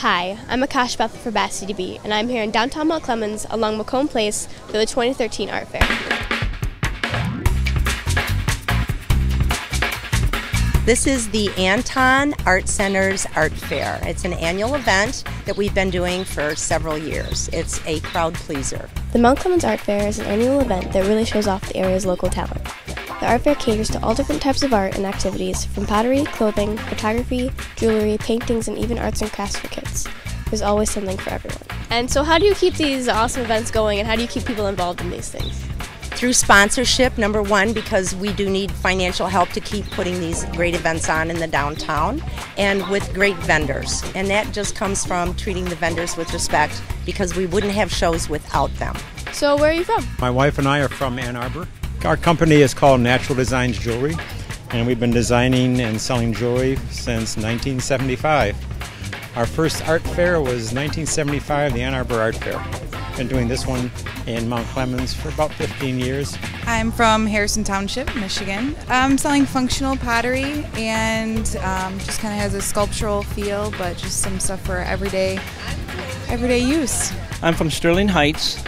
Hi, I'm Akash Bethel for Bass City Beat, and I'm here in downtown Mount Clemens along Macomb Place for the 2013 Art Fair. This is the Anton Art Center's Art Fair. It's an annual event that we've been doing for several years. It's a crowd pleaser. The Mount Clemens Art Fair is an annual event that really shows off the area's local talent. The art fair caters to all different types of art and activities, from pottery, clothing, photography, jewelry, paintings, and even arts and crafts for kids. There's always something for everyone. And so how do you keep these awesome events going, and how do you keep people involved in these things? Through sponsorship, number one, because we do need financial help to keep putting these great events on in the downtown, and with great vendors. And that just comes from treating the vendors with respect, because we wouldn't have shows without them. So where are you from? My wife and I are from Ann Arbor. Our company is called Natural Designs Jewelry, and we've been designing and selling jewelry since 1975. Our first art fair was 1975, the Ann Arbor Art Fair. Been doing this one in Mount Clemens for about 15 years. I'm from Harrison Township, Michigan. I'm selling functional pottery and just kind of has a sculptural feel, but just some stuff for everyday use. I'm from Sterling Heights.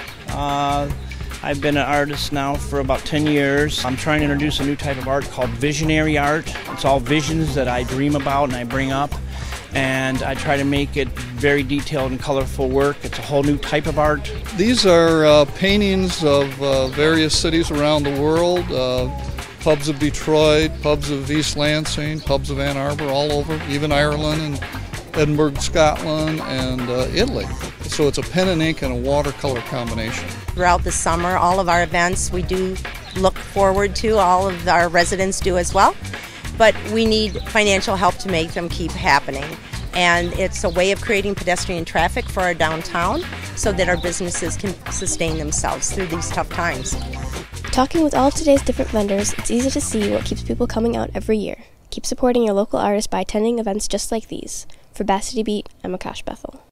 I've been an artist now for about 10 years. I'm trying to introduce a new type of art called visionary art. It's all visions that I dream about and I bring up, and I try to make it very detailed and colorful work. It's a whole new type of art. These are paintings of various cities around the world, pubs of Detroit, pubs of East Lansing, pubs of Ann Arbor, all over, even Ireland and Edinburgh, Scotland, and Italy. So it's a pen and ink and a watercolor combination. Throughout the summer, all of our events we do look forward to, all of our residents do as well, but we need financial help to make them keep happening. And it's a way of creating pedestrian traffic for our downtown so that our businesses can sustain themselves through these tough times. Talking with all of today's different vendors, it's easy to see what keeps people coming out every year. Keep supporting your local artists by attending events just like these. For Bass City Beat, I'm Akash Bethel.